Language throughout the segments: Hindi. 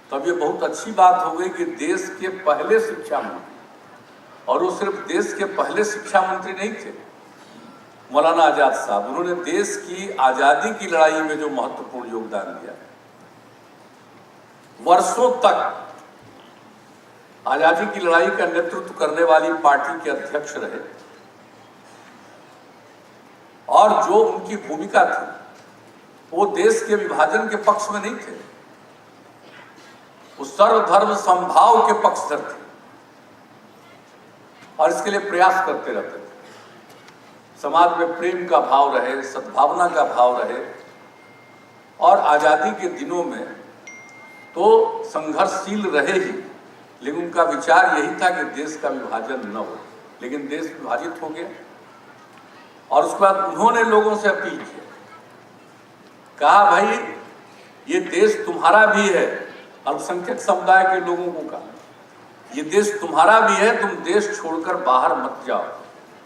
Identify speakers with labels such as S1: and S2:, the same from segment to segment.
S1: तब ये बहुत अच्छी बात हो गई कि देश के पहले शिक्षा मंत्री, और वो सिर्फ देश के पहले शिक्षा मंत्री नहीं थे मौलाना आजाद साहब, उन्होंने देश की आज़ादी की लड़ाई में जो महत्वपूर्ण योगदान दिया, वर्षों तक आज़ादी की लड़ाई का नेतृत्व करने वाली पार्टी के अध्यक्ष रहे, और जो उनकी भूमिका थी वो देश के विभाजन के पक्ष में नहीं थे, वो सर्वधर्म समभाव के पक्षधर थे और इसके लिए प्रयास करते रहते थे। समाज में प्रेम का भाव रहे, सद्भावना का भाव रहे, और आज़ादी के दिनों में तो संघर्षशील रहे ही, लेकिन उनका विचार यही था कि देश का विभाजन न हो। लेकिन देश विभाजित हो गया और उसके बाद उन्होंने लोगों से अपील की, कहा भाई ये देश तुम्हारा भी है, अल्पसंख्यक समुदाय के लोगों को कहा ये देश तुम्हारा भी है, तुम देश छोड़कर बाहर मत जाओ।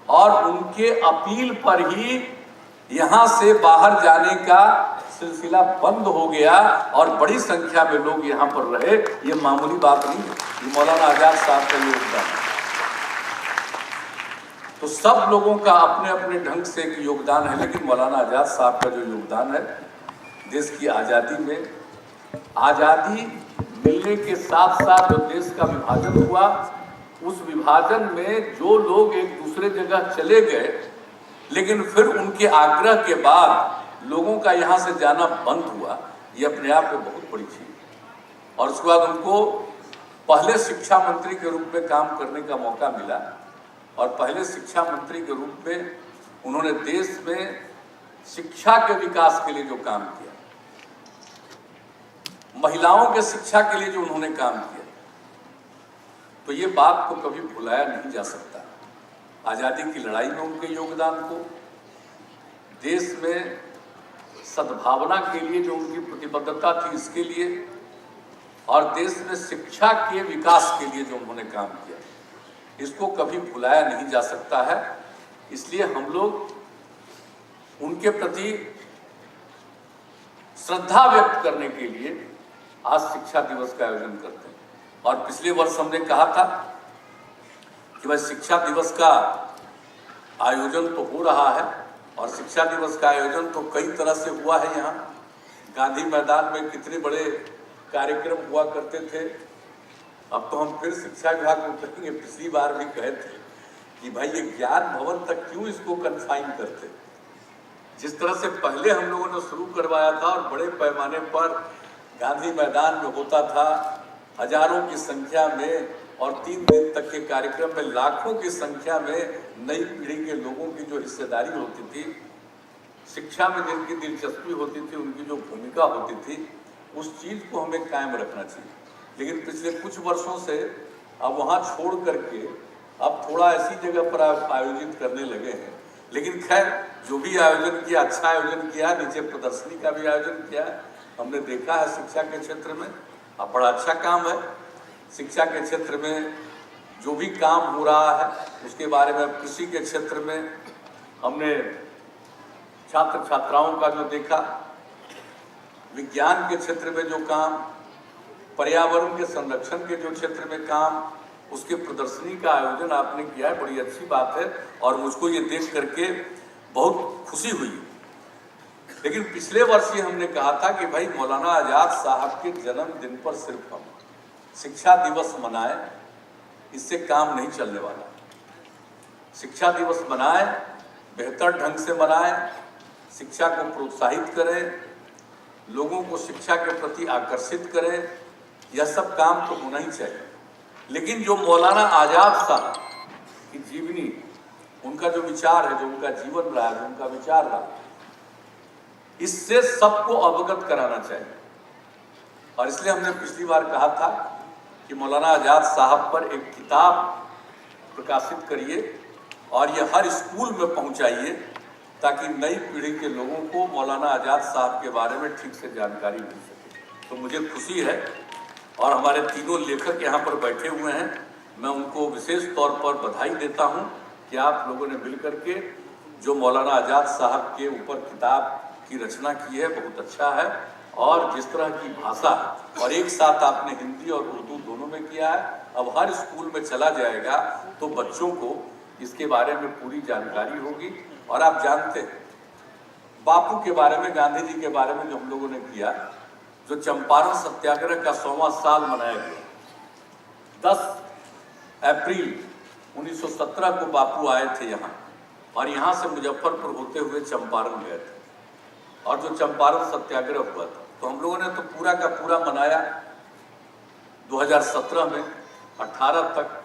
S1: और उनके अपील पर ही यहाँ से बाहर जाने का सिलसिला बंद हो गया और बड़ी संख्या में लोग यहाँ पर रहे। ये मामूली बात नहीं है, ये मौलाना आजाद साहब का योगदान है। तो सब लोगों का अपने अपने ढंग से योगदान है, लेकिन मौलाना आजाद साहब का जो योगदान है देश की आज़ादी में, आज़ादी मिलने के साथ साथ जो देश का विभाजन हुआ, उस विभाजन में जो लोग एक दूसरे जगह चले गए, लेकिन फिर उनके आग्रह के बाद लोगों का यहाँ से जाना बंद हुआ, ये अपने आप में बहुत बड़ी चीज। और उसके बाद उनको पहले शिक्षा मंत्री के रूप में काम करने का मौका मिला, और पहले शिक्षा मंत्री के रूप में उन्होंने देश में शिक्षा के विकास के लिए जो काम किया, महिलाओं के शिक्षा के लिए जो उन्होंने काम किया, तो ये बात को कभी भुलाया नहीं जा सकता। आज़ादी की लड़ाई में उनके योगदान को, देश में सद्भावना के लिए जो उनकी प्रतिबद्धता थी इसके लिए, और देश में शिक्षा के विकास के लिए जो उन्होंने काम किया, इसको कभी भुलाया नहीं जा सकता है। इसलिए हम लोग उनके प्रति श्रद्धा व्यक्त करने के लिए आज शिक्षा दिवस का आयोजन करते हैं। और पिछले वर्ष हमने कहा था कि भाई शिक्षा दिवस का आयोजन तो हो रहा है, और शिक्षा दिवस का आयोजन तो कई तरह से हुआ है। यहाँ गांधी मैदान में कितने बड़े कार्यक्रम हुआ करते थे। अब तो हम फिर शिक्षा विभाग को कहेंगे, पिछली बार भी कहे थे कि भाई ये ज्ञान भवन तक क्यों इसको कन्फाइन करते। जिस तरह से पहले हम लोगों ने शुरू करवाया था और बड़े पैमाने पर गांधी मैदान में होता था, हजारों की संख्या में, और 3 दिन तक के कार्यक्रम में लाखों की संख्या में नई पीढ़ी के लोगों की जो हिस्सेदारी होती थी, शिक्षा में जिनकी दिलचस्पी होती थी, उनकी जो भूमिका होती थी, उस चीज़ को हमें कायम रखना चाहिए। लेकिन पिछले कुछ वर्षों से अब वहाँ छोड़ करके अब थोड़ा ऐसी जगह पर आयोजित करने लगे हैं। लेकिन खैर, जो भी आयोजन किया, अच्छा आयोजन किया, नीचे प्रदर्शनी का भी आयोजन किया है, हमने देखा है शिक्षा के क्षेत्र में। अब बड़ा अच्छा काम है शिक्षा के क्षेत्र में, जो भी काम हो रहा है उसके बारे में। कृषि के क्षेत्र में हमने छात्र छात्राओं का जो देखा, विज्ञान के क्षेत्र में जो काम, पर्यावरण के संरक्षण के जो क्षेत्र में काम, उसके प्रदर्शनी का आयोजन आपने किया है, बड़ी अच्छी बात है और मुझको ये देख करके बहुत खुशी हुई। लेकिन पिछले वर्ष ही हमने कहा था कि भाई मौलाना आजाद साहब के जन्मदिन पर सिर्फ हम शिक्षा दिवस मनाएं, इससे काम नहीं चलने वाला। शिक्षा दिवस मनाएं, बेहतर ढंग से मनाएं, शिक्षा को प्रोत्साहित करें, लोगों को शिक्षा के प्रति आकर्षित करें, यह सब काम तो होना ही चाहिए। लेकिन जो मौलाना आजाद साहब की जीवनी, उनका जो विचार है, जो उनका जीवन रहा, जो उनका विचार रहा, इससे सबको अवगत कराना चाहिए। और इसलिए हमने पिछली बार कहा था कि मौलाना आजाद साहब पर एक किताब प्रकाशित करिए और ये हर स्कूल में पहुंचाइए, ताकि नई पीढ़ी के लोगों को मौलाना आजाद साहब के बारे में ठीक से जानकारी मिल सके। तो मुझे खुशी है, और हमारे तीनों लेखक यहाँ पर बैठे हुए हैं, मैं उनको विशेष तौर पर बधाई देता हूँ कि आप लोगों ने मिलकर के जो मौलाना आजाद साहब के ऊपर किताब की रचना की है, बहुत अच्छा है। और जिस तरह की भाषा, और एक साथ आपने हिंदी और उर्दू दोनों में किया है, अब हर स्कूल में चला जाएगा तो बच्चों को इसके बारे में पूरी जानकारी होगी। और आप जानते हैं बापू के बारे में, गांधी जी के बारे में जो हम लोगों ने किया, जो चंपारण सत्याग्रह का 100वां साल मनाया गया, 10 अप्रैल 1917 को बापू आए थे यहाँ, और यहाँ से मुजफ्फरपुर होते हुए चंपारण गए थे, और जो चंपारण सत्याग्रह हुआ था तो हम लोगों ने तो पूरा का पूरा मनाया 2017 में 18 तक,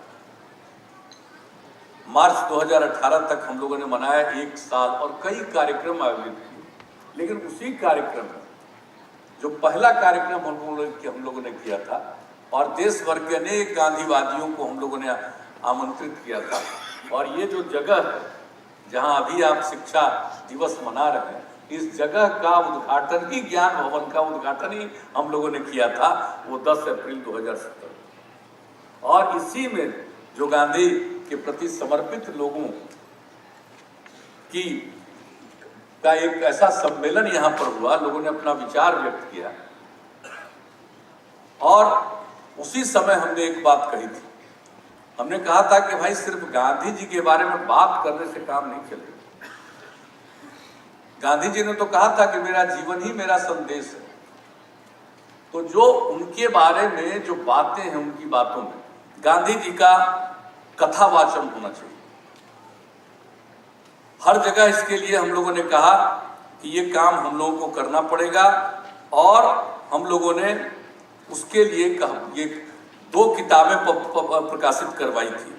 S1: मार्च 2018 तक हम लोगों ने मनाया 1 साल, और कई कार्यक्रम आयोजित किए। लेकिन उसी कार्यक्रम में जो पहला कार्यक्रम हम लोगों ने किया था, और देश भर के अनेक गांधीवादियों को हम लोगों ने आमंत्रित किया था, और ये जो जगह है जहां अभी आप शिक्षा दिवस मना रहे हैं, इस जगह का उद्घाटन ही, ज्ञान भवन का उद्घाटन ही हम लोगों ने किया था, वो 10 अप्रैल 2017। और इसी में जो गांधी के प्रति समर्पित लोगों की का एक ऐसा सम्मेलन यहाँ पर हुआ, लोगों ने अपना विचार व्यक्त किया, और उसी समय हमने एक बात कही थी। हमने कहा था कि भाई सिर्फ गांधी जी के बारे में बात करने से काम नहीं चलेगा। गांधी जी ने तो कहा था कि मेरा जीवन ही मेरा संदेश है, तो जो उनके बारे में जो बातें हैं, उनकी बातों में गांधी जी का कथावाचन होना चाहिए हर जगह। इसके लिए हम लोगों ने कहा कि ये काम हम लोगों को करना पड़ेगा, और हम लोगों ने उसके लिए ये 2 किताबें प्रकाशित करवाई थी,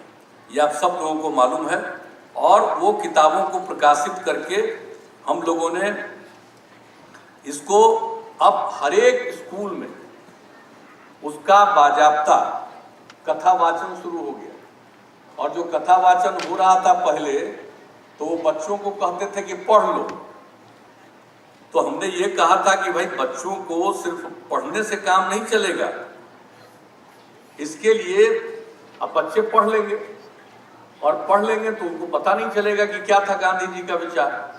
S1: ये आप सब लोगों को मालूम है। और वो किताबों को प्रकाशित करके हम लोगों ने इसको अब हर एक स्कूल में उसका बाजाप्ता कथावाचन शुरू हो गया। और जो कथावाचन हो रहा था पहले, तो वो बच्चों को कहते थे कि पढ़ लो, तो हमने ये कहा था कि भाई बच्चों को सिर्फ पढ़ने से काम नहीं चलेगा, इसके लिए अब बच्चे पढ़ लेंगे, और पढ़ लेंगे तो उनको पता नहीं चलेगा कि क्या था गांधी जी का विचार।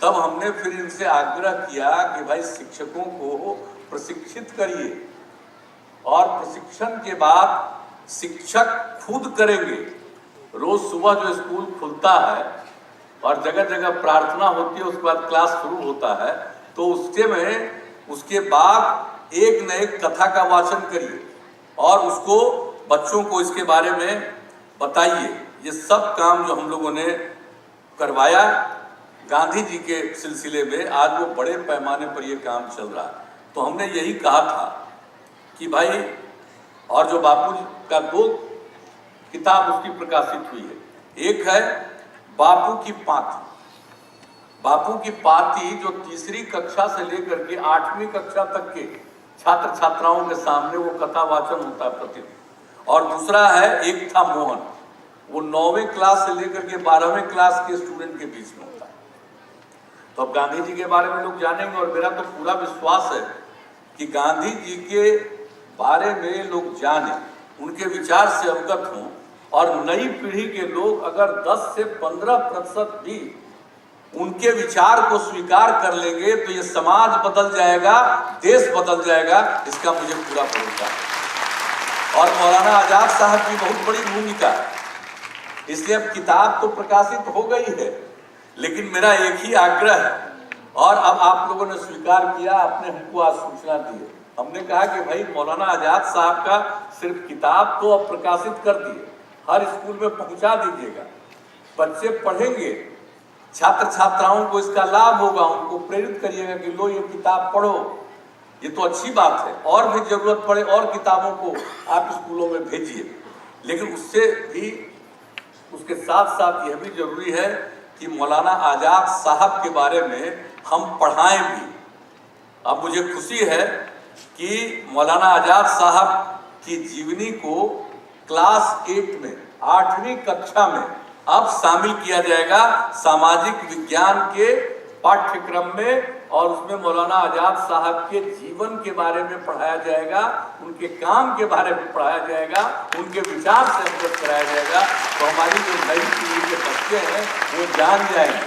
S1: तब हमने फिर इनसे आग्रह किया कि भाई शिक्षकों को प्रशिक्षित करिए, और प्रशिक्षण के बाद शिक्षक खुद करेंगे। रोज सुबह जो स्कूल खुलता है और जगह जगह प्रार्थना होती है, उसके बाद क्लास शुरू होता है, तो उसके बाद एक न एक कथा का वाचन करिए और उसको बच्चों को इसके बारे में बताइए। ये सब काम जो हम लोगों ने करवाया गांधी जी के सिलसिले में, आज वो बड़े पैमाने पर ये काम चल रहा है। तो हमने यही कहा था कि भाई, और जो बापू जी का 2 किताब उसकी प्रकाशित हुई है, एक है बापू की पाती। बापू की पाती जो 3री कक्षा से लेकर के 8वीं कक्षा तक के छात्र छात्राओं के सामने वो कथा वाचन होता है प्रतिदिन। और दूसरा है एक था मोहन, वो 9वीं क्लास से लेकर के 12वीं क्लास के स्टूडेंट के बीच में होता है। तो अब गांधी जी के बारे में लोग जानेंगे, और मेरा तो पूरा विश्वास है कि गांधी जी के बारे में लोग जाने, उनके विचार से अवगत हों, और नई पीढ़ी के लोग अगर 10 से 15% भी उनके विचार को स्वीकार कर लेंगे तो ये समाज बदल जाएगा, देश बदल जाएगा, इसका मुझे पूरा भरोसा है। और मौलाना आजाद साहब की बहुत बड़ी भूमिका है, इसलिए अब किताब तो प्रकाशित हो गई है, लेकिन मेरा एक ही आग्रह है, और अब आप लोगों ने स्वीकार किया, आपने हमको आज सूचना दी है। हमने कहा कि भाई मौलाना आजाद साहब का सिर्फ किताब तो अब प्रकाशित कर दिए, हर स्कूल में पहुंचा दीजिएगा, बच्चे पढ़ेंगे, छात्र छात्राओं को इसका लाभ होगा, उनको प्रेरित करिएगा कि लो ये किताब पढ़ो, ये तो अच्छी बात है। और भी जरूरत पड़े और किताबों को आप स्कूलों में भेजिए, लेकिन उससे भी, उसके साथ साथ यह भी जरूरी है कि मौलाना आजाद साहब के बारे में हम पढ़ाएं भी। अब मुझे खुशी है कि मौलाना आजाद साहब की जीवनी को क्लास 8 में, 8वीं कक्षा में अब शामिल किया जाएगा सामाजिक विज्ञान के पाठ्यक्रम में, और उसमें मौलाना आजाद साहब के जीवन के बारे में पढ़ाया जाएगा, उनके काम के बारे में पढ़ाया जाएगा, उनके विचार से अवगत कराया जाएगा। तो हमारी जो नई पीढ़ी के बच्चे हैं वो जान जाएंगे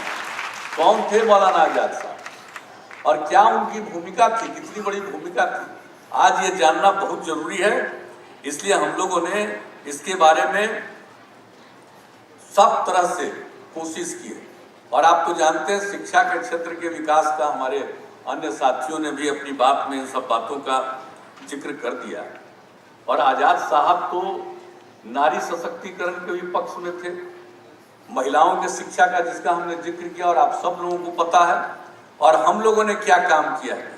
S1: कौन थे मौलाना आजाद साहब। और क्या उनकी भूमिका थी, कितनी बड़ी भूमिका थी, आज ये जानना बहुत जरूरी है। इसलिए हम लोगों ने इसके बारे में सब तरह से कोशिश की है। और आप तो जानते हैं शिक्षा के क्षेत्र के विकास का हमारे अन्य साथियों ने भी अपनी बात में इन सब बातों का जिक्र कर दिया। और आजाद साहब तो नारी सशक्तिकरण के भी पक्ष में थे, महिलाओं के शिक्षा का जिसका हमने जिक्र किया और आप सब लोगों को पता है। और हम लोगों ने क्या काम किया है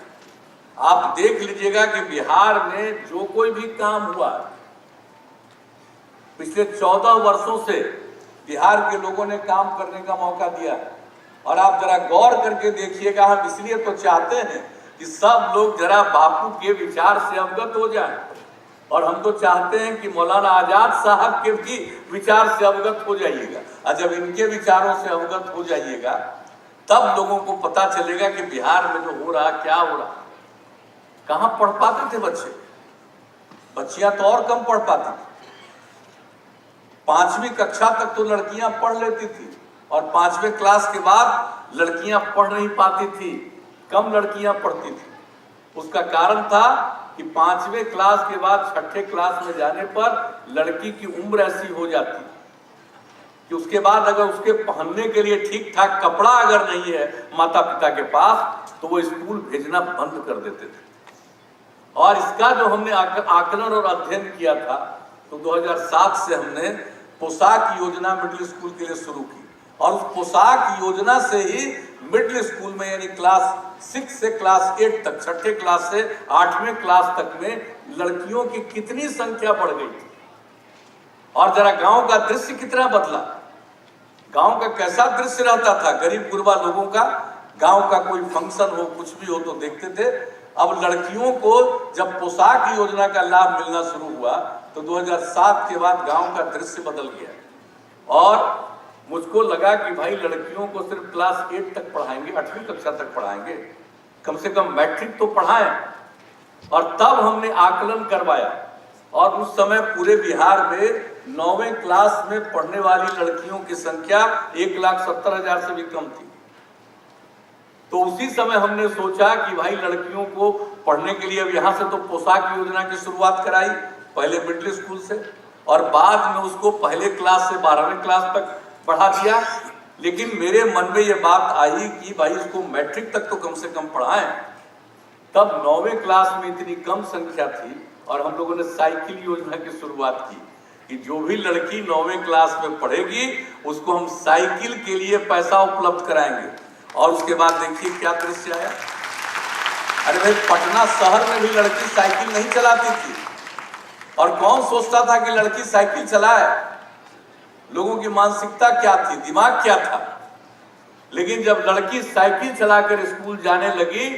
S1: आप देख लीजिएगा कि बिहार में जो कोई भी काम हुआ पिछले 14 वर्षों से बिहार के लोगों ने काम करने का मौका दिया है। और आप जरा गौर करके देखिएगा, हम इसलिए तो चाहते हैं कि सब लोग जरा बापू के विचार से अवगत हो जाएं। और हम तो चाहते हैं कि मौलाना आजाद साहब के भी विचार से अवगत हो जाइएगा। और जब इनके विचारों से अवगत हो जाइएगा तब लोगों को पता चलेगा कि बिहार में जो हो रहा क्या हो रहा। कहाँ पढ़ पाते थे बच्चे, बच्चियां तो और कम पढ़ पाती थी। 5वीं कक्षा तक तो लड़कियां पढ़ लेती थी और 5वें क्लास के बाद लड़कियां पढ़ नहीं पाती थी, कम लड़कियां पढ़ती थी। उसका कारण था कि 5वें क्लास के बाद 6ठे क्लास में जाने पर लड़की की उम्र ऐसी हो जाती कि उसके बाद अगर उसके पहनने के लिए ठीक ठाक कपड़ा अगर नहीं है माता पिता के पास तो वो स्कूल भेजना बंद कर देते थे। और इसका जो हमने आकलन और अध्ययन किया था तो 2007 से हमने पोशाक योजना मिडिल स्कूल के लिए शुरू की। और उस पोशाक योजना से ही मिडिल स्कूल में यानी क्लास 6 से क्लास 8 तक, 6ठे क्लास से 8वें क्लास तक में लड़कियों की कितनी संख्या बढ़ गई थी। और जरा गांव का दृश्य कितना बदला, गांव का कैसा दृश्य रहता था। गरीब गुरबा लोगों का गांव का कोई फंक्शन हो कुछ भी हो तो देखते थे। अब लड़कियों को जब पोशाक योजना का लाभ मिलना शुरू हुआ तो 2007 के बाद गांव का दृश्य बदल गया। और मुझको लगा कि भाई लड़कियों को सिर्फ क्लास 8 तक पढ़ाएंगे, 8वीं कक्षा तक पढ़ाएंगे, कम से कम मैट्रिक तो पढ़ाएं। और तब हमने आकलन करवाया और उस समय पूरे बिहार में 9वें क्लास में पढ़ने वाली लड़कियों की संख्या 1,70,000 से भी कम थी। तो उसी समय हमने सोचा कि भाई लड़कियों को पढ़ने के लिए अब यहाँ से तो पोशाक योजना की शुरुआत कराई, पहले मिडिल स्कूल से और बाद में उसको पहले क्लास से 12वें क्लास तक पढ़ा दिया। लेकिन मेरे मन में ये बात आई कि भाई इसको मैट्रिक तक तो कम से कम पढ़ाएं। तब 9वें क्लास में इतनी कम संख्या थी और हम लोगों ने साइकिल योजना की शुरुआत की कि जो भी लड़की 9वें क्लास में पढ़ेगी उसको हम साइकिल के लिए पैसा उपलब्ध कराएंगे। और उसके बाद देखिए क्या दृश्य आया। अरे भाई पटना शहर में भी लड़की साइकिल नहीं चलाती थी और कौन सोचता था कि लड़की साइकिल चलाए। लोगों की मानसिकता क्या थी, दिमाग क्या था। लेकिन जब लड़की साइकिल चलाकर स्कूल जाने लगी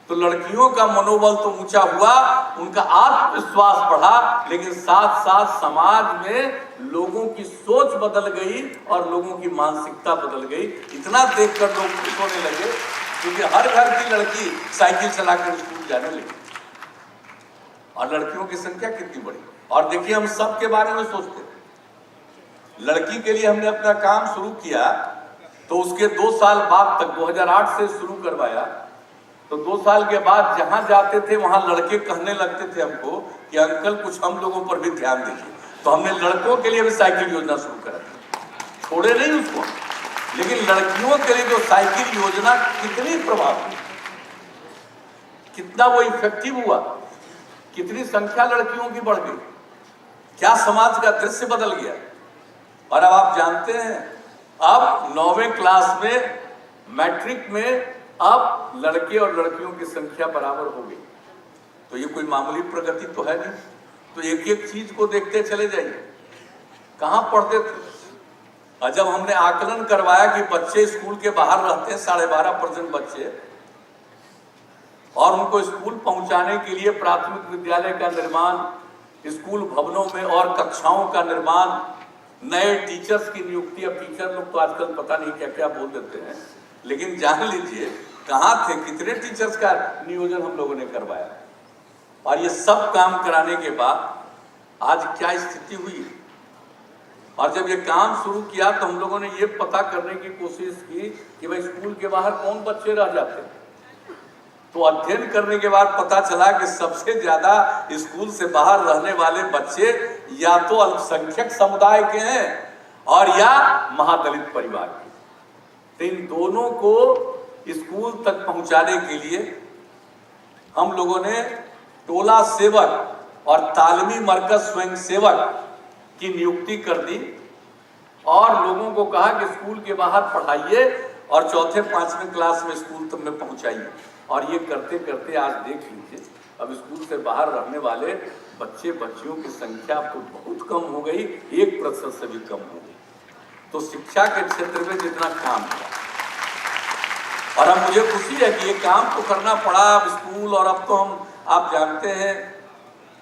S1: तो लड़कियों का मनोबल तो ऊंचा हुआ, उनका आत्मविश्वास बढ़ा, लेकिन साथ साथ समाज में लोगों की सोच बदल गई और लोगों की मानसिकता बदल गई। इतना देखकर लोग खुश होने लगे क्योंकि हर घर की लड़की साइकिल चलाकर स्कूल जाने लगी और लड़कियों की संख्या कितनी बढ़ी। और देखिए हम सब के बारे में सोचते, लड़की के लिए हमने अपना काम शुरू किया तो उसके 2 साल बाद तक 2008 से शुरू करवाया। तो 2 साल के बाद जहां जाते थे वहां लड़के कहने लगते थे हमको कि अंकल कुछ हम लोगों पर भी ध्यान दीजिए। तो हमने लड़कों के लिए भी साइकिल योजना शुरू करा दी, छोड़े नहीं उसको। लेकिन लड़कियों के लिए जो साइकिल योजना कितनी प्रभावी, कितना वो इफेक्टिव हुआ, कितनी संख्या लड़कियों की बढ़ गई, क्या समाज का दृश्य बदल गया। और अब आप जानते हैं अब 9वें क्लास में मैट्रिक में अब लड़के और लड़कियों की संख्या बराबर हो गई। तो ये कोई मामूली प्रगति तो है नहीं। तो एक एक चीज को देखते चले जाइए, कहां पढ़ते थे। और जब हमने आकलन करवाया कि बच्चे स्कूल के बाहर रहते हैं 12.5% बच्चे, और उनको स्कूल पहुंचाने के लिए प्राथमिक विद्यालय का निर्माण, स्कूल भवनों में और कक्षाओं का निर्माण, नए टीचर्स की नियुक्ति। अब टीचर लोग तो आजकल पता नहीं क्या क्या बोल देते हैं, लेकिन जान लीजिए कहाँ थे, कितने टीचर्स का नियोजन हम लोगों ने करवाया। और ये सब काम कराने के बाद आज क्या स्थिति हुई। और जब ये काम शुरू किया तो हम लोगों ने ये पता करने की कोशिश की कि भाई स्कूल के बाहर कौन बच्चे रह जाते हैं। तो अध्ययन करने के बाद पता चला कि सबसे ज्यादा स्कूल से बाहर रहने वाले बच्चे या तो अल्पसंख्यक समुदाय के हैं और या महादलित परिवार के। तो इन दोनों को स्कूल तक पहुंचाने के लिए हम लोगों ने टोला सेवक और तालीमी मरकज स्वयं सेवक की नियुक्ति कर दी और लोगों को कहा कि स्कूल के बाहर पढ़ाइए और चौथे पांचवें क्लास में स्कूल तक में पहुंचाइए। और ये करते करते आज देख लीजिए, अब स्कूल से बाहर रहने वाले बच्चे बच्चियों की संख्या तो बहुत कम हो गई, 1% से भी कम हो गई। तो शिक्षा के क्षेत्र में जितना काम किया, और अब मुझे खुशी है कि ये काम तो करना पड़ा अब स्कूल, और अब तो हम आप जानते हैं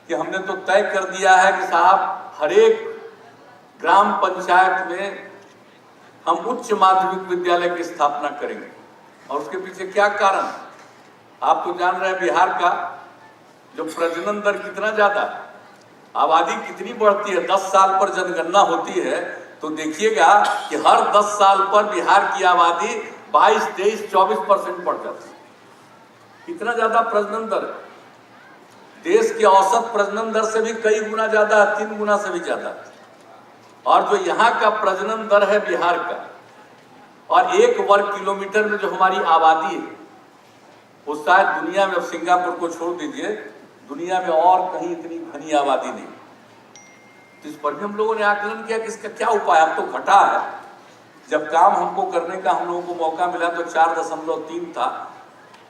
S1: कि हमने तो तय कर दिया है कि साहब हर एक ग्राम पंचायत में हम उच्च माध्यमिक विद्यालय की स्थापना करेंगे। और उसके पीछे क्या कारण, आप तो जान रहे हैं बिहार का जो प्रजनन दर कितना ज्यादा, आबादी कितनी बढ़ती है, 10 साल पर जनगणना होती है तो देखिएगा कि हर 10 साल पर बिहार की आबादी 22, 23, 24% बढ़ जाती है। कितना ज्यादा प्रजनन दर, देश की औसत प्रजनन दर से भी कई गुना ज्यादा, 3 गुना से भी ज्यादा। और जो यहाँ का प्रजनन दर है बिहार का, और 1 वर्ग किलोमीटर में जो हमारी आबादी है, वो शायद दुनिया में, अब सिंगापुर को छोड़ दीजिए, दुनिया में और कहीं इतनी घनी आबादी नहीं। तो इस पर भी हम लोगों ने आकलन किया कि इसका क्या उपाय। अब तो घटा है, जब काम हमको करने का हम लोगों को मौका मिला तो 4.3 था,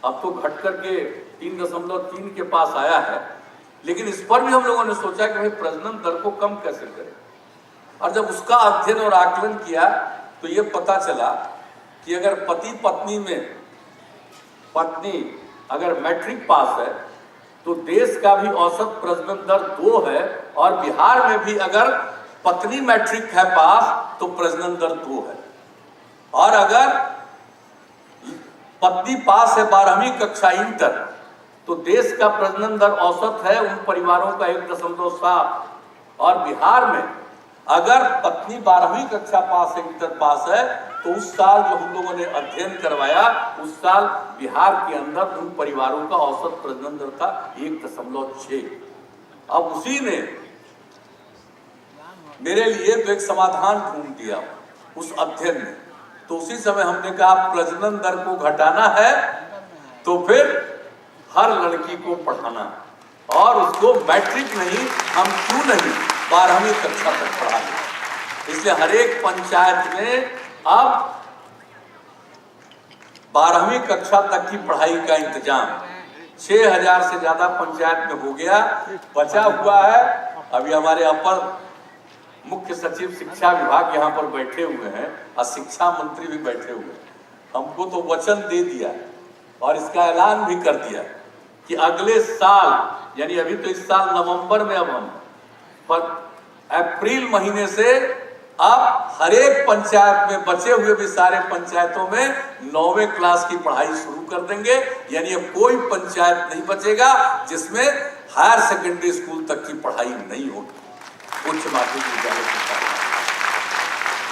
S1: अब तो घट करके 3.3 के पास आया है। लेकिन इस पर भी हम लोगों ने सोचा कि भाई प्रजनन दर को कम कैसे करें। और जब उसका अध्ययन और आकलन किया तो ये पता चला कि अगर पति पत्नी में पत्नी अगर मैट्रिक पास है तो देश का भी औसत प्रजनन दर 2 है, और बिहार में भी अगर पत्नी मैट्रिक है पास तो प्रजनन दर 2 है। और अगर पत्नी पास है 12वीं कक्षा इंटर तो देश का प्रजनन दर औसत है उन परिवारों का 1.7। और बिहार में अगर पत्नी 12वीं कक्षा पास है, इंटर पास है, तो उस साल जो हम लोगों ने अध्ययन करवाया, उस साल बिहार के अंदर उन परिवारों का औसत प्रजनन दर था 1.6। अब उसी ने मेरे लिए तो एक समाधान ढूंढ दिया उस अध्ययन में। तो उसी समय हमने कहा प्रजनन दर को घटाना है तो फिर हर लड़की को पढ़ाना, और उसको मैट्रिक नहीं, हम क्यों नहीं 12वीं कक्षा तक पढ़ा दें। इसलिए हर एक पंचायत में अब 12वीं कक्षा तक की पढ़ाई का इंतजाम 6000 से ज्यादा पंचायत में हो गया। बचा हुआ है, अभी हमारे अपर मुख्य सचिव शिक्षा विभाग यहाँ पर बैठे हुए हैं और शिक्षा मंत्री भी बैठे हुए हैं। हमको तो वचन दे दिया और इसका ऐलान भी कर दिया कि अगले साल, यानी अभी तो इस साल नवंबर में, अब हम पर अप्रैल महीने से अब हर एक पंचायत में, बचे हुए भी सारे पंचायतों में 9वीं क्लास की पढ़ाई शुरू कर देंगे। यानी अब कोई पंचायत नहीं बचेगा जिसमें हायर सेकेंडरी स्कूल तक की पढ़ाई नहीं होगी, उच्च माध्यमिक विद्यालय की पढ़ाई।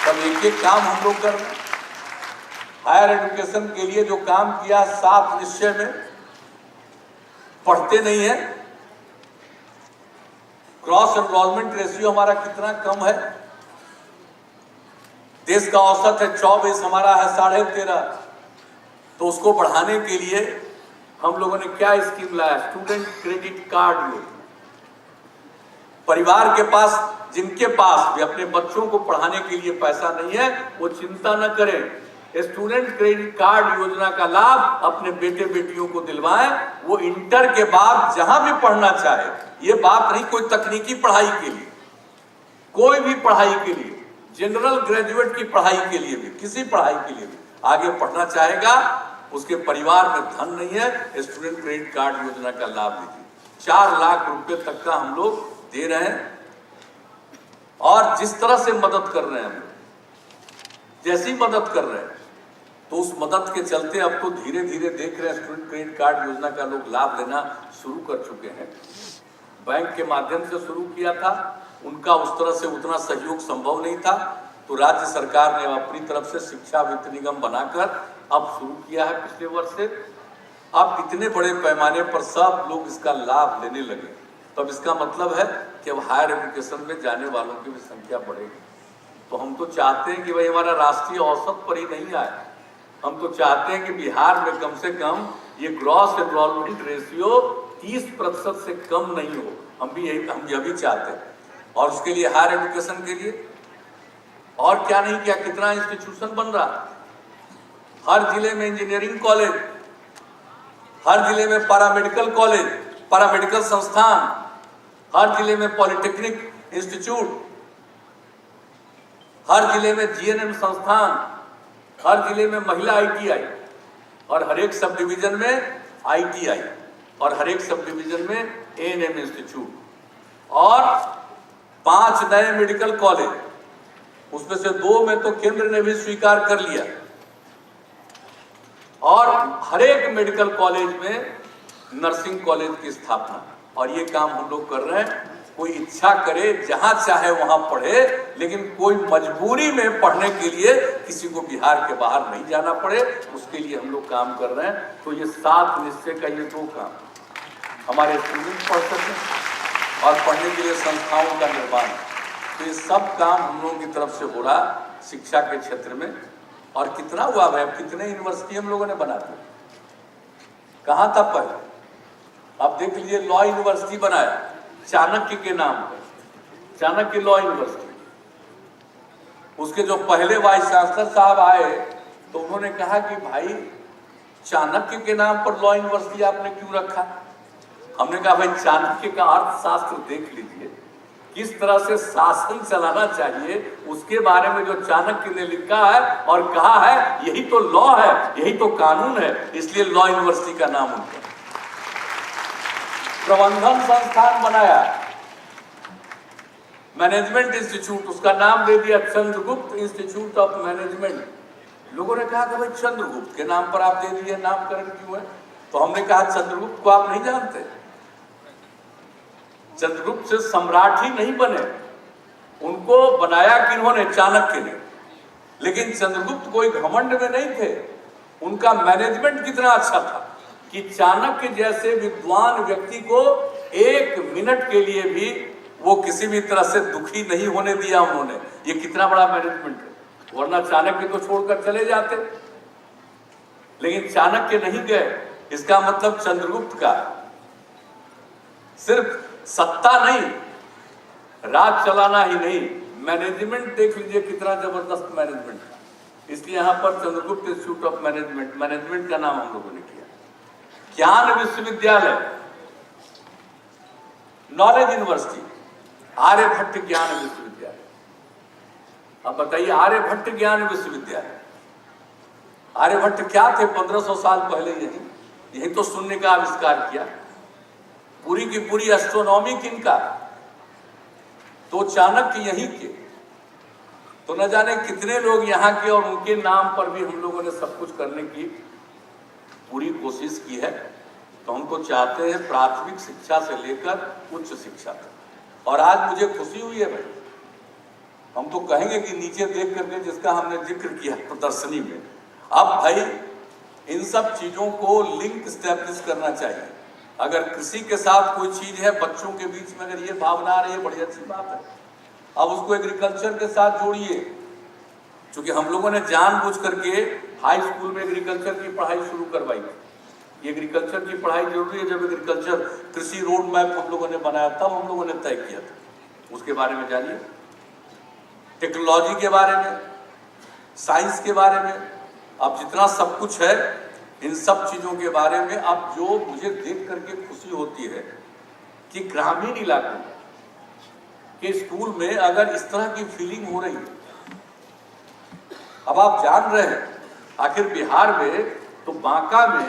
S1: तब एक एक काम हम लोग कर रहे हैं। हायर एजुकेशन के लिए जो काम किया 7 निश्चय में, पढ़ते नहीं है, क्रॉस एनरोलमेंट रेशियो हमारा कितना कम है, देश का औसत है 24, हमारा है 13.5। तो उसको बढ़ाने के लिए हम लोगों ने क्या स्कीम लाया, स्टूडेंट क्रेडिट कार्ड योजना। परिवार के पास, जिनके पास भी अपने बच्चों को पढ़ाने के लिए पैसा नहीं है, वो चिंता न करें, स्टूडेंट क्रेडिट कार्ड योजना का लाभ अपने बेटे बेटियों को दिलवाएं। वो इंटर के बाद जहां भी पढ़ना चाहे, ये बात नहीं कोई तकनीकी पढ़ाई के लिए, कोई भी पढ़ाई के लिए, जनरल ग्रेजुएट की पढ़ाई के लिए भी, किसी पढ़ाई के लिए भी आगे पढ़ना चाहेगा, उसके परिवार में धन नहीं है, स्टूडेंट क्रेडिट कार्ड योजना का लाभ लीजिए। 4 लाख रुपए तक का हम लोग दे रहे हैं। और जिस तरह से मदद कर रहे हैं हम लोग, जैसी मदद कर रहे हैं, तो उस मदद के चलते अब तो धीरे धीरे देख रहे हैं स्टूडेंट क्रेडिट कार्ड योजना का लोग लाभ लेना शुरू कर चुके हैं। बैंक के माध्यम से शुरू किया था, उनका उस तरह से उतना सहयोग संभव नहीं था, तो राज्य सरकार ने अपनी तरफ से शिक्षा वित्त निगम बनाकर अब शुरू किया है पिछले वर्ष से। अब इतने बड़े पैमाने पर सब लोग इसका लाभ लेने लगे, तो अब इसका मतलब है कि अब हायर एजुकेशन में जाने वालों की भी संख्या बढ़ेगी। तो हम तो चाहते हैं कि भाई हमारा राष्ट्रीय औसत पर ही नहीं आए, हम तो चाहते हैं कि बिहार में कम से कम ये ग्रॉस एनरोलमेंट रेशियो 30% से कम नहीं हो। हम यह भी चाहते हैं। और उसके लिए हायर एजुकेशन के लिए और क्या नहीं किया, कितना इंस्टीट्यूशन बन रहा, हर जिले में इंजीनियरिंग कॉलेज, हर जिले में पैरामेडिकल कॉलेज, पैरामेडिकल संस्थान, हर जिले में पॉलिटेक्निक इंस्टीट्यूट, हर जिले में जीएनएम संस्थान, हर जिले में महिला आईटीआई, और हर एक सब डिवीजन में आईटीआई, और हर एक सब डिवीजन में एएनएम इंस्टीट्यूट, और 5 नए मेडिकल कॉलेज, उसमें से 2 में तो केंद्र ने भी स्वीकार कर लिया, और हर एक मेडिकल कॉलेज में नर्सिंग कॉलेज की स्थापना। और ये काम हम लोग कर रहे हैं। कोई इच्छा करे जहां चाहे वहां पढ़े, लेकिन कोई मजबूरी में पढ़ने के लिए किसी को बिहार के बाहर नहीं जाना पड़े, उसके लिए हम लोग काम कर रहे हैं। तो ये 7 निश्चय का ये 2 काम, हमारे स्टूडेंट पढ़ सकें और पढ़ने के लिए संस्थाओं का निर्माण, तो ये सब काम हम लोगों की तरफ से हो रहा शिक्षा के क्षेत्र में। और कितना हुआ भाई, कितने यूनिवर्सिटी हम लोगों ने बना दी, कहाँ था पहले। अब देख लीजिए, लॉ यूनिवर्सिटी बनाया चाणक्य के नाम पर, चाणक्य लॉ यूनिवर्सिटी। उसके जो पहले वाइस चांसलर साहब आए तो उन्होंने कहा कि भाई चाणक्य के नाम पर लॉ यूनिवर्सिटी आपने क्यों रखा। हमने कहा भाई चाणक्य का अर्थशास्त्र देख लीजिए, किस तरह से शासन चलाना चाहिए, उसके बारे में जो चाणक्य ने लिखा है और कहा है, यही तो लॉ है, यही तो कानून है, इसलिए लॉ यूनिवर्सिटी का नाम उनका। प्रबंधन संस्थान बनाया, मैनेजमेंट इंस्टीट्यूट, उसका नाम दे दिया चंद्रगुप्त इंस्टीट्यूट ऑफ मैनेजमेंट। लोगों ने कहा कि भाई चंद्रगुप्त के नाम पर आप दे दिए, नामकरण क्यों है। तो हमने कहा चंद्रगुप्त को आप नहीं जानते, चंद्रगुप्त से सम्राट ही नहीं बने, उनको बनाया किन्होंने, चाणक्य ने। लेकिन चंद्रगुप्त कोई घमंड में नहीं थे, उनका मैनेजमेंट कितना अच्छा था कि चाणक्य जैसे विद्वान व्यक्ति को 1 मिनट के लिए भी वो किसी भी तरह से दुखी नहीं होने दिया उन्होंने। ये कितना बड़ा मैनेजमेंट है, वरना चाणक्य को छोड़कर चले जाते, लेकिन चाणक्य नहीं गए। इसका मतलब चंद्रगुप्त का सिर्फ सत्ता नहीं, राज चलाना ही नहीं, मैनेजमेंट देख लीजिए कितना जबरदस्त मैनेजमेंट था। इसलिए यहाँ पर Chandragupta institute of management, management का नाम हम लोगों ने किया। ज्ञान विश्वविद्यालय, नॉलेज यूनिवर्सिटी, आर्यभट्ट ज्ञान विश्वविद्यालय। अब बताइए, आर्यभट्ट ज्ञान विश्वविद्यालय, आर्यभट्ट क्या थे 1500 साल पहले, यही तो शून्य का आविष्कार किया, पूरी की पूरी एस्ट्रोनॉमी किनका, तो चाणक्य यहीं के। तो न जाने कितने लोग यहाँ के, और उनके नाम पर भी हम लोगों ने सब कुछ करने की पूरी कोशिश की है। तो हम तो चाहते हैं प्राथमिक शिक्षा से लेकर उच्च शिक्षा तक। और आज मुझे खुशी हुई है भाई, हम तो कहेंगे कि नीचे देख करके जिसका हमने जिक्र किया प्रदर्शनी में, अब भाई इन सब चीजों को लिंक स्टैब्लिश करना चाहिए। अगर कृषि के साथ कोई चीज है, बच्चों के बीच में अगर ये भावना आ रही है, बड़ी अच्छी बात है। अब उसको एग्रीकल्चर के साथ जोड़िए, क्योंकि हम लोगों ने जानबूझ करके हाई स्कूल में एग्रीकल्चर की पढ़ाई शुरू करवाई। ये एग्रीकल्चर की पढ़ाई जरूरी है। जब एग्रीकल्चर कृषि रोड मैप हम लोगों ने बनाया, तब हम लोगों ने तय किया था। उसके बारे में जानिए, टेक्नोलॉजी के बारे में, साइंस के बारे में, अब जितना सब कुछ है, इन सब चीजों के बारे में। अब जो मुझे देख करके खुशी होती है कि ग्रामीण इलाकों के स्कूल में अगर इस तरह की फीलिंग हो रही है। अब आप जान रहे हैं, आखिर बिहार में तो बांका में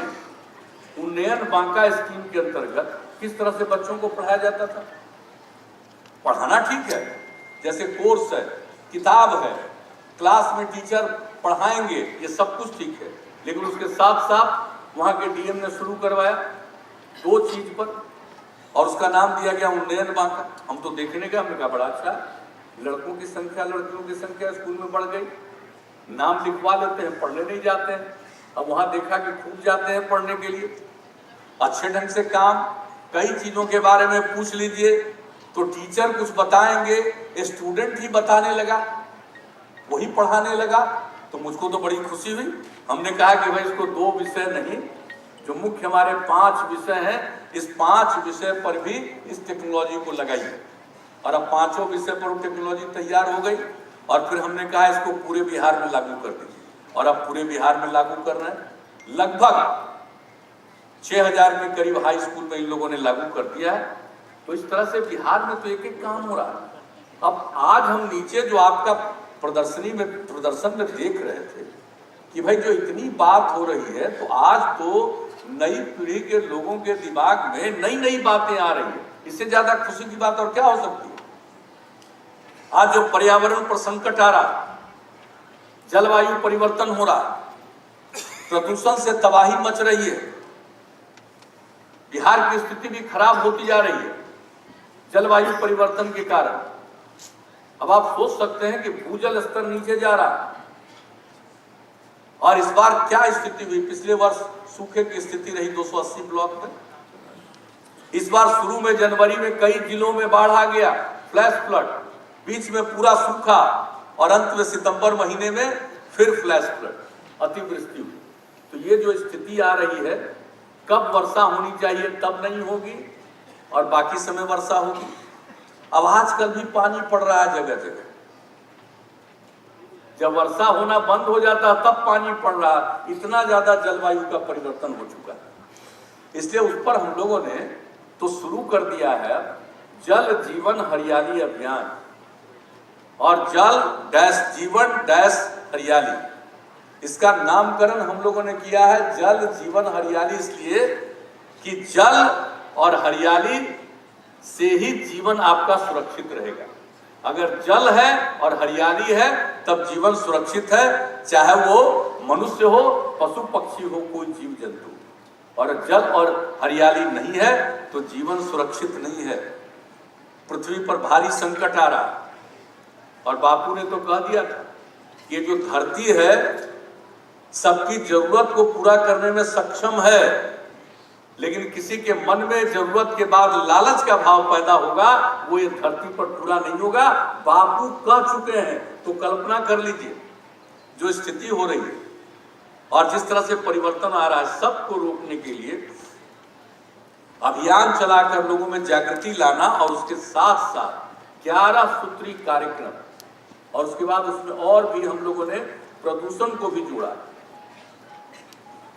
S1: उन्नयन बांका स्कीम के अंतर्गत किस तरह से बच्चों को पढ़ाया जाता था। पढ़ाना ठीक है, जैसे कोर्स है, किताब है, क्लास में टीचर पढ़ाएंगे, ये सब कुछ ठीक है। लेकिन उसके साथ साथ वहाँ के डीएम ने शुरू करवाया 2 चीज पर, और उसका नाम दिया गया उन्नयन बांका। हम तो देखने का, हमने कहा बड़ा अच्छा, लड़कों की संख्या लड़कियों की संख्या स्कूल में बढ़ गई, नाम लिखवा लेते हैं, पढ़ने नहीं जाते हैं। अब वहाँ देखा कि खूब जाते हैं पढ़ने के लिए, अच्छे ढंग से काम, कई चीजों के बारे में पूछ लीजिए तो टीचर कुछ बताएंगे, स्टूडेंट ही बताने लगा, वही पढ़ाने लगा, तो मुझको तो बड़ी खुशी हुई। हमने कहा कि भाई इसको 2 विषय नहीं, जो मुख्य हमारे 5 विषय हैं, इस 5 विषय पर भी इस टेक्नोलॉजी को लगाइए। और अब 5 विषय पर टेक्नोलॉजी तैयार हो गई और फिर हमने कहा इसको पूरे बिहार में लागू कर दीजिए, और अब पूरे बिहार में लागू कर रहे हैं। लगभग 6000 के करीब हाई स्कूल में इन लोगों ने लागू कर दिया है। तो इस तरह से बिहार में तो एक एक काम हो रहा है। अब आज हम नीचे जो आपका प्रदर्शन में देख रहे थे कि भाई जो इतनी बात हो रही है, तो आज तो नई पीढ़ी के लोगों के दिमाग में नई नई बातें आ रही है। इससे ज्यादा खुशी की बात और क्या हो सकती है। आज जो पर्यावरण पर संकट आ रहा, जलवायु परिवर्तन हो रहा, प्रदूषण से तबाही मच रही है, बिहार की स्थिति भी खराब होती जा रही है जलवायु परिवर्तन के कारण। अब आप सोच सकते हैं कि भूजल स्तर नीचे जा रहा, और इस बार क्या स्थिति हुई। पिछले वर्ष सूखे की स्थिति रही 280 ब्लॉक में। इस बार शुरू में जनवरी में कई जिलों में बाढ़ आ गया, फ्लैश फ्लड, बीच में पूरा सूखा, और अंत में सितंबर महीने में फिर फ्लैश फ्लड, अतिवृष्टि हुई। तो ये जो स्थिति आ रही है, कब वर्षा होनी चाहिए तब नहीं होगी और बाकी समय वर्षा होगी। अब आजकल भी पानी पड़ रहा है जगह जगह, जब वर्षा होना बंद हो जाता तब पानी पड़ रहा। इतना ज्यादा जलवायु का परिवर्तन हो चुका है। इसलिए उस पर हम लोगों ने तो शुरू कर दिया है जल जीवन हरियाली अभियान, और जल डैश जीवन डैश हरियाली, इसका नामकरण हम लोगों ने किया है जल जीवन हरियाली, इसलिए कि जल और हरियाली से ही जीवन आपका सुरक्षित रहेगा। अगर जल है और हरियाली है तब जीवन सुरक्षित है, चाहे वो मनुष्य हो, पशु पक्षी हो, कोई जीव जंतु। और जल और हरियाली नहीं है तो जीवन सुरक्षित नहीं है। पृथ्वी पर भारी संकट आ रहा, और बापू ने तो कह दिया था कि जो धरती है सबकी जरूरत को पूरा करने में सक्षम है, लेकिन किसी के मन में जरूरत के बाद लालच का भाव पैदा होगा, वो ये धरती पर पूरा नहीं होगा। बापू कह चुके हैं, तो कल्पना कर लीजिए जो स्थिति हो रही है और जिस तरह से परिवर्तन आ रहा है, सबको रोकने के लिए अभियान चलाकर लोगों में जागृति लाना, और उसके साथ साथ 11 सूत्री कार्यक्रम, और उसके बाद उसमें और भी हम लोगों ने प्रदूषण को भी जोड़ा।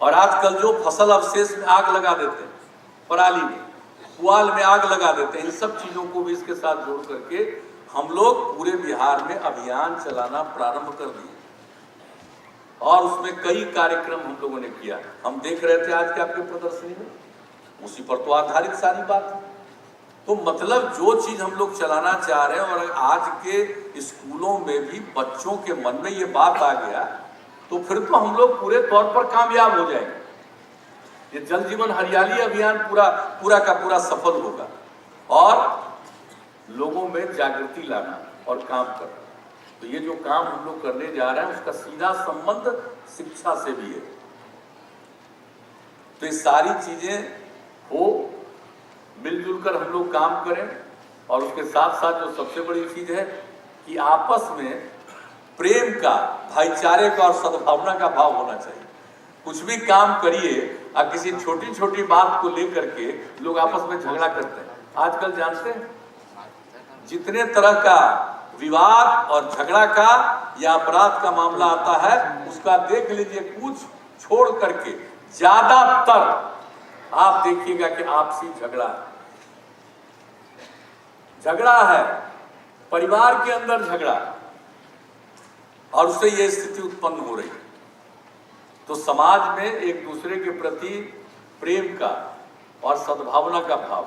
S1: और आजकल जो फसल अवशेष में आग लगा देते हैं, पराली में, पुआल में आग लगा देते हैं, इन सब चीजों को भी इसके साथ जोड़ करके हम लोग पूरे बिहार में अभियान चलाना प्रारंभ कर दिए, और उसमें कई कार्यक्रम हम लोगों ने किया। हम देख रहे थे आज के आपके प्रदर्शनी में, उसी पर तो आधारित सारी बात है। तो मतलब जो चीज हम लोग चलाना चाह रहे हैं, और आज के स्कूलों में भी बच्चों के मन में ये बात आ गया, तो फिर तो हम लोग पूरे तौर पर कामयाब हो जाएंगे। ये जल जीवन हरियाली अभियान पूरा का पूरा सफल होगा, और लोगों में जागृति लाना और काम करना। तो ये जो काम हम लोग करने जा रहे हैं उसका सीधा संबंध शिक्षा से भी है। तो ये सारी चीजें हो, मिलजुल कर हम लोग काम करें, और उसके साथ साथ जो सबसे बड़ी चीज है कि आपस में प्रेम का, भाईचारे का और सद्भावना का भाव होना चाहिए। कुछ भी काम करिए और किसी छोटी छोटी बात को लेकर के लोग आपस में झगड़ा करते हैं। आजकल जानते हैं जितने तरह का विवाद और झगड़ा का या अपराध का मामला आता है, उसका देख लीजिए कुछ छोड़ करके ज्यादातर आप देखिएगा कि आपसी झगड़ा है, परिवार के अंदर झगड़ा, और उससे ये स्थिति उत्पन्न हो रही है। तो समाज में एक दूसरे के प्रति प्रेम का और सद्भावना का भाव